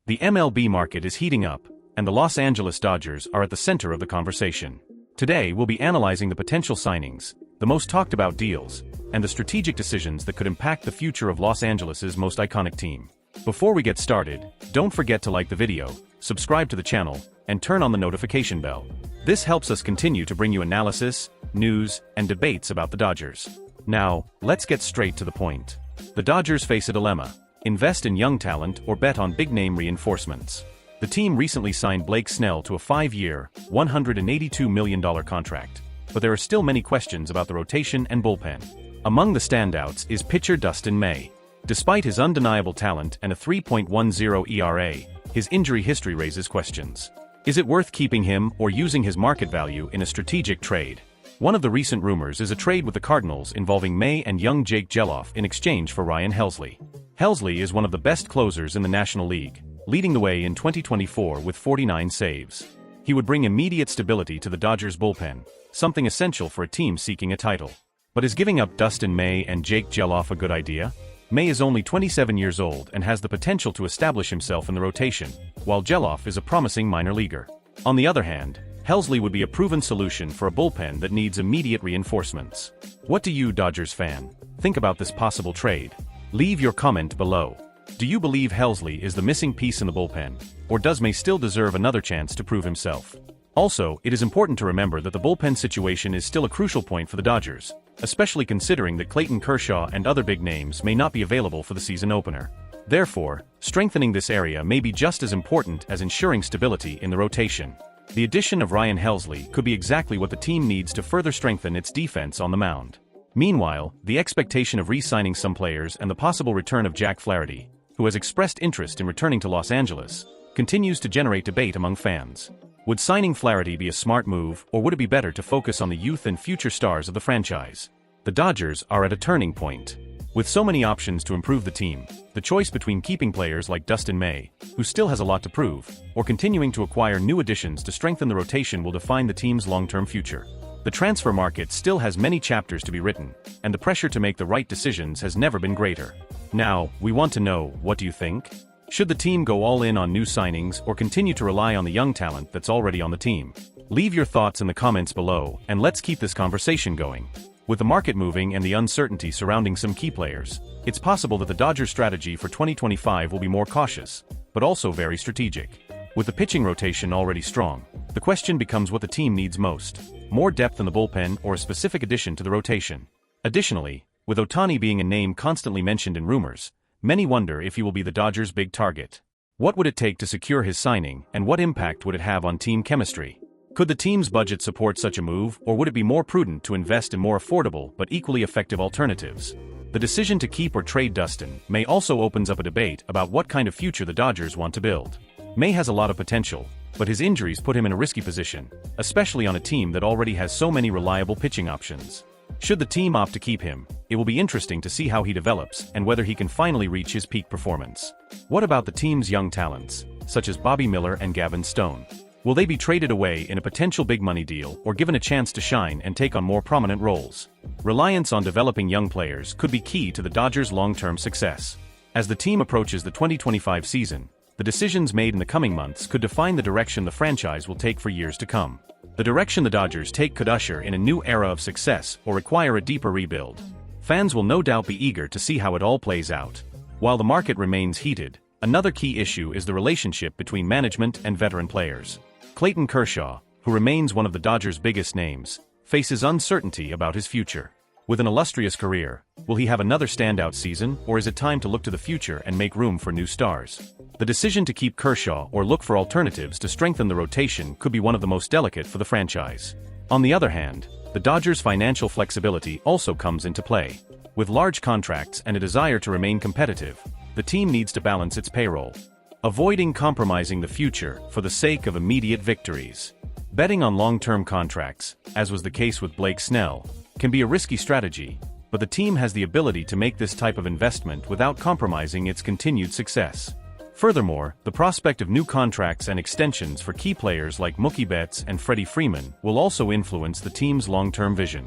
The MLB market is heating up, and the Los Angeles Dodgers are at the center of the conversation. Today we'll be analyzing the potential signings, the most talked about deals, and the strategic decisions that could impact the future of Los Angeles's most iconic team. Before we get started, don't forget to like the video, subscribe to the channel, and turn on the notification bell. This helps us continue to bring you analysis, news, and debates about the Dodgers. Now, let's get straight to the point. The Dodgers face a dilemma: invest in young talent or bet on big-name reinforcements. The team recently signed Blake Snell to a 5-year, $182 million contract, but there are still many questions about the rotation and bullpen. Among the standouts is pitcher Dustin May. Despite his undeniable talent and a 3.10 ERA, his injury history raises questions. Is it worth keeping him or using his market value in a strategic trade? One of the recent rumors is a trade with the Cardinals involving May and young Jake Gelof in exchange for Ryan Helsley. Helsley is one of the best closers in the National League, leading the way in 2024 with 49 saves. He would bring immediate stability to the Dodgers bullpen, something essential for a team seeking a title. But is giving up Dustin May and Jake Gelof a good idea? May is only 27 years old and has the potential to establish himself in the rotation, while Gelof is a promising minor leaguer. On the other hand, Helsley would be a proven solution for a bullpen that needs immediate reinforcements. What do you, Dodgers fan, think about this possible trade? Leave your comment below. Do you believe Helsley is the missing piece in the bullpen, or does May still deserve another chance to prove himself? Also, it is important to remember that the bullpen situation is still a crucial point for the Dodgers, especially considering that Clayton Kershaw and other big names may not be available for the season opener. Therefore, strengthening this area may be just as important as ensuring stability in the rotation. The addition of Ryan Helsley could be exactly what the team needs to further strengthen its defense on the mound. Meanwhile, the expectation of re-signing some players and the possible return of Jack Flaherty, who has expressed interest in returning to Los Angeles, continues to generate debate among fans. Would signing Flaherty be a smart move, or would it be better to focus on the youth and future stars of the franchise? The Dodgers are at a turning point. With so many options to improve the team, the choice between keeping players like Dustin May, who still has a lot to prove, or continuing to acquire new additions to strengthen the rotation will define the team's long-term future. The transfer market still has many chapters to be written, and the pressure to make the right decisions has never been greater. Now, we want to know, what do you think? Should the team go all in on new signings or continue to rely on the young talent that's already on the team? Leave your thoughts in the comments below, and let's keep this conversation going. With the market moving and the uncertainty surrounding some key players, it's possible that the Dodgers' strategy for 2025 will be more cautious, but also very strategic. With the pitching rotation already strong, the question becomes what the team needs most: more depth in the bullpen or a specific addition to the rotation. Additionally, with Ohtani being a name constantly mentioned in rumors, many wonder if he will be the Dodgers' big target. What would it take to secure his signing, and what impact would it have on team chemistry? Could the team's budget support such a move, or would it be more prudent to invest in more affordable but equally effective alternatives? The decision to keep or trade Dustin May also opens up a debate about what kind of future the Dodgers want to build. May has a lot of potential, but his injuries put him in a risky position, especially on a team that already has so many reliable pitching options. Should the team opt to keep him, it will be interesting to see how he develops and whether he can finally reach his peak performance. What about the team's young talents, such as Bobby Miller and Gavin Stone? Will they be traded away in a potential big money deal or given a chance to shine and take on more prominent roles? Reliance on developing young players could be key to the Dodgers' long-term success. As the team approaches the 2025 season, the decisions made in the coming months could define the direction the franchise will take for years to come. The direction the Dodgers take could usher in a new era of success or require a deeper rebuild. Fans will no doubt be eager to see how it all plays out. While the market remains heated, another key issue is the relationship between management and veteran players. Clayton Kershaw, who remains one of the Dodgers' biggest names, faces uncertainty about his future. With an illustrious career, will he have another standout season, or is it time to look to the future and make room for new stars? The decision to keep Kershaw or look for alternatives to strengthen the rotation could be one of the most delicate for the franchise. On the other hand, the Dodgers' financial flexibility also comes into play. With large contracts and a desire to remain competitive, the team needs to balance its payroll, avoiding compromising the future for the sake of immediate victories. Betting on long-term contracts, as was the case with Blake Snell, can be a risky strategy, but the team has the ability to make this type of investment without compromising its continued success. Furthermore, the prospect of new contracts and extensions for key players like Mookie Betts and Freddie Freeman will also influence the team's long-term vision.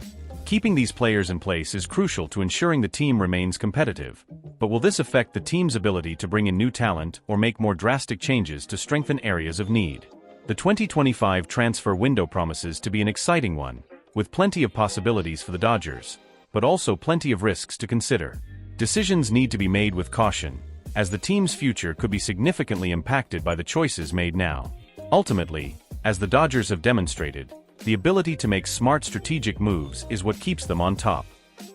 Keeping these players in place is crucial to ensuring the team remains competitive. But will this affect the team's ability to bring in new talent or make more drastic changes to strengthen areas of need? The 2025 transfer window promises to be an exciting one, with plenty of possibilities for the Dodgers, but also plenty of risks to consider. Decisions need to be made with caution, as the team's future could be significantly impacted by the choices made now. Ultimately, as the Dodgers have demonstrated, the ability to make smart strategic moves is what keeps them on top.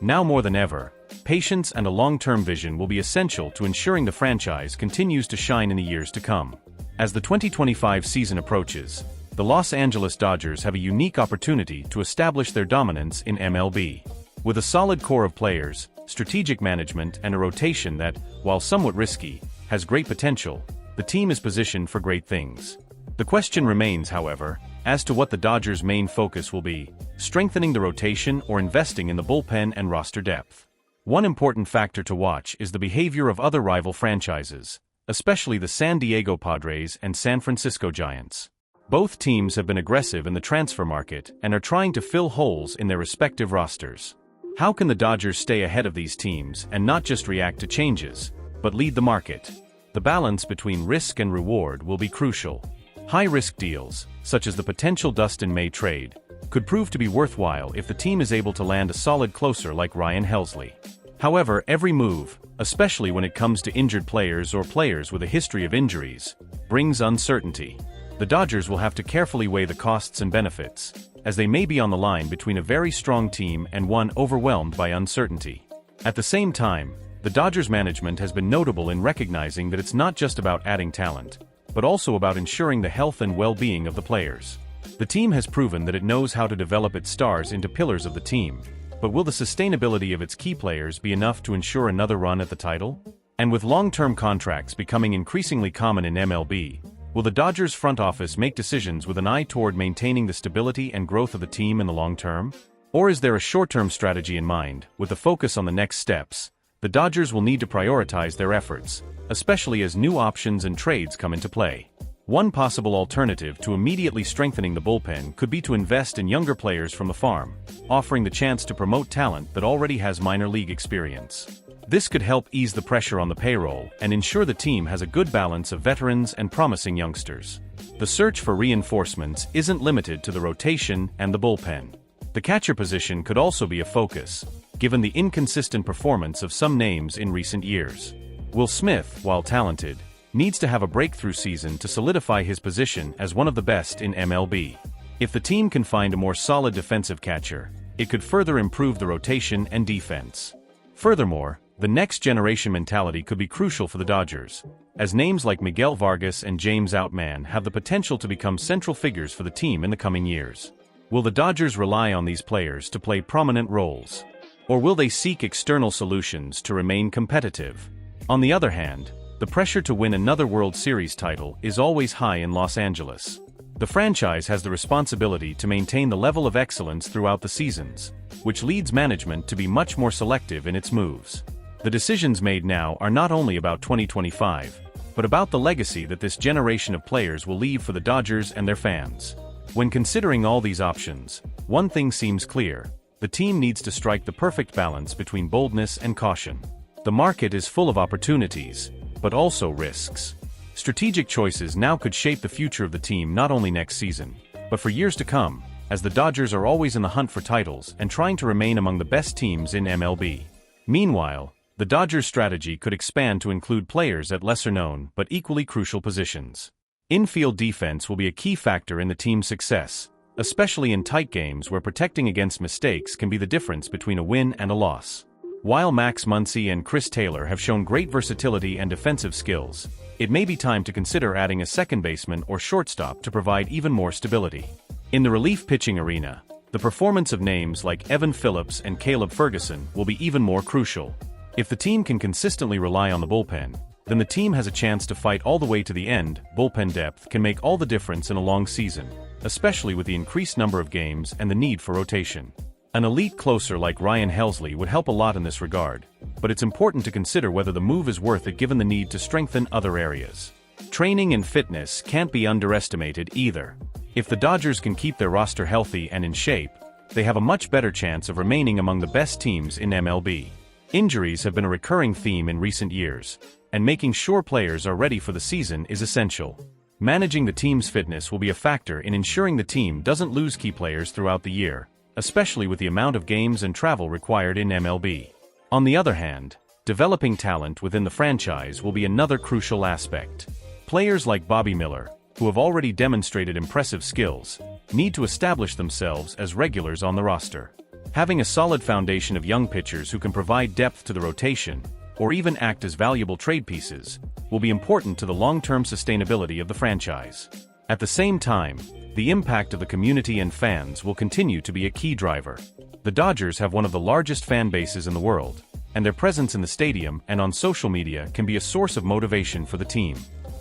Now more than ever, patience and a long-term vision will be essential to ensuring the franchise continues to shine in the years to come. As the 2025 season approaches, the Los Angeles Dodgers have a unique opportunity to establish their dominance in MLB. With a solid core of players, strategic management, and a rotation that, while somewhat risky, has great potential, the team is positioned for great things. The question remains, however, as to what the Dodgers' main focus will be: strengthening the rotation or investing in the bullpen and roster depth. One important factor to watch is the behavior of other rival franchises, especially the San Diego Padres and San Francisco Giants. Both teams have been aggressive in the transfer market and are trying to fill holes in their respective rosters. How can the Dodgers stay ahead of these teams and not just react to changes, but lead the market? The balance between risk and reward will be crucial. High-risk deals, such as the potential Dustin May trade, could prove to be worthwhile if the team is able to land a solid closer like Ryan Helsley. However, every move, especially when it comes to injured players or players with a history of injuries, brings uncertainty. The Dodgers will have to carefully weigh the costs and benefits, as they may be on the line between a very strong team and one overwhelmed by uncertainty. At the same time, the Dodgers management has been notable in recognizing that it's not just about adding talent, but also about ensuring the health and well-being of the players. The team has proven that it knows how to develop its stars into pillars of the team, but will the sustainability of its key players be enough to ensure another run at the title? And with long-term contracts becoming increasingly common in MLB, will the Dodgers front office make decisions with an eye toward maintaining the stability and growth of the team in the long term? Or is there a short-term strategy in mind, with a focus on the next steps? The Dodgers will need to prioritize their efforts, especially as new options and trades come into play. One possible alternative to immediately strengthening the bullpen could be to invest in younger players from the farm, offering the chance to promote talent that already has minor league experience. This could help ease the pressure on the payroll and ensure the team has a good balance of veterans and promising youngsters. The search for reinforcements isn't limited to the rotation and the bullpen. The catcher position could also be a focus, given the inconsistent performance of some names in recent years. Will Smith, while talented, needs to have a breakthrough season to solidify his position as one of the best in MLB. If the team can find a more solid defensive catcher, it could further improve the rotation and defense. Furthermore, the next-generation mentality could be crucial for the Dodgers, as names like Miguel Vargas and James Outman have the potential to become central figures for the team in the coming years. Will the Dodgers rely on these players to play prominent roles? Or will they seek external solutions to remain competitive? On the other hand, the pressure to win another World Series title is always high in Los Angeles. The franchise has the responsibility to maintain the level of excellence throughout the seasons, which leads management to be much more selective in its moves. The decisions made now are not only about 2025, but about the legacy that this generation of players will leave for the Dodgers and their fans. When considering all these options, one thing seems clear: the team needs to strike the perfect balance between boldness and caution. The market is full of opportunities, but also risks. Strategic choices now could shape the future of the team not only next season, but for years to come, as the Dodgers are always in the hunt for titles and trying to remain among the best teams in MLB. Meanwhile, the Dodgers' strategy could expand to include players at lesser-known but equally crucial positions. Infield defense will be a key factor in the team's success, especially in tight games where protecting against mistakes can be the difference between a win and a loss. While Max Muncy and Chris Taylor have shown great versatility and defensive skills, it may be time to consider adding a second baseman or shortstop to provide even more stability. In the relief pitching arena, the performance of names like Evan Phillips and Caleb Ferguson will be even more crucial. If the team can consistently rely on the bullpen, then the team has a chance to fight all the way to the end. Bullpen depth can make all the difference in a long season, especially with the increased number of games and the need for rotation. An elite closer like Ryan Helsley would help a lot in this regard, but it's important to consider whether the move is worth it given the need to strengthen other areas. Training and fitness can't be underestimated either. If the Dodgers can keep their roster healthy and in shape, they have a much better chance of remaining among the best teams in MLB. Injuries have been a recurring theme in recent years, and making sure players are ready for the season is essential. Managing the team's fitness will be a factor in ensuring the team doesn't lose key players throughout the year, especially with the amount of games and travel required in MLB. On the other hand, developing talent within the franchise will be another crucial aspect. Players like Bobby Miller, who have already demonstrated impressive skills, need to establish themselves as regulars on the roster. Having a solid foundation of young pitchers who can provide depth to the rotation, or even act as valuable trade pieces, will be important to the long-term sustainability of the franchise. At the same time, the impact of the community and fans will continue to be a key driver. The Dodgers have one of the largest fan bases in the world, and their presence in the stadium and on social media can be a source of motivation for the team.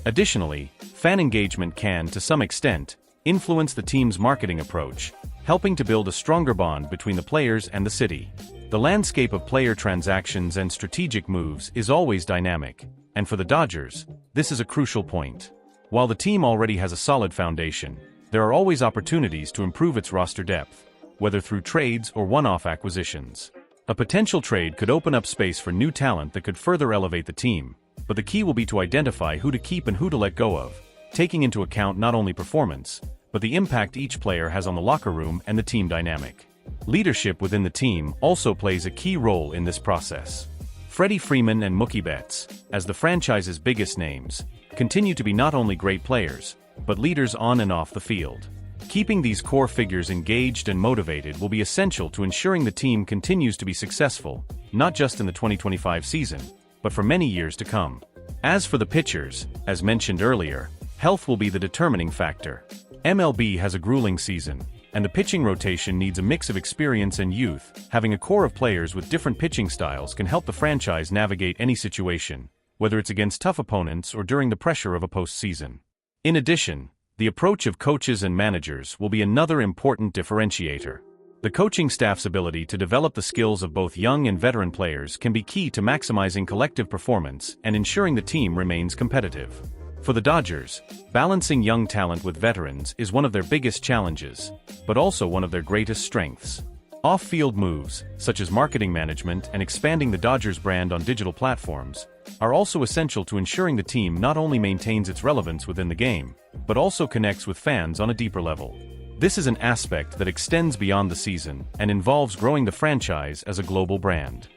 Additionally, fan engagement can, to some extent, influence the team's marketing approach, helping to build a stronger bond between the players and the city. The landscape of player transactions and strategic moves is always dynamic, and for the Dodgers, this is a crucial point. While the team already has a solid foundation, there are always opportunities to improve its roster depth, whether through trades or one-off acquisitions. A potential trade could open up space for new talent that could further elevate the team, but the key will be to identify who to keep and who to let go of, taking into account not only performance, but the impact each player has on the locker room and the team dynamic. Leadership within the team also plays a key role in this process. Freddie Freeman and Mookie Betts, as the franchise's biggest names, continue to be not only great players, but leaders on and off the field. Keeping these core figures engaged and motivated will be essential to ensuring the team continues to be successful, not just in the 2025 season, but for many years to come. As for the pitchers, as mentioned earlier, health will be the determining factor. MLB has a grueling season, and the pitching rotation needs a mix of experience and youth. Having a core of players with different pitching styles can help the franchise navigate any situation, whether it's against tough opponents or during the pressure of a postseason. In addition, the approach of coaches and managers will be another important differentiator. The coaching staff's ability to develop the skills of both young and veteran players can be key to maximizing collective performance and ensuring the team remains competitive. For the Dodgers, balancing young talent with veterans is one of their biggest challenges, but also one of their greatest strengths. Off-field moves, such as marketing management and expanding the Dodgers brand on digital platforms, are also essential to ensuring the team not only maintains its relevance within the game, but also connects with fans on a deeper level. This is an aspect that extends beyond the season and involves growing the franchise as a global brand.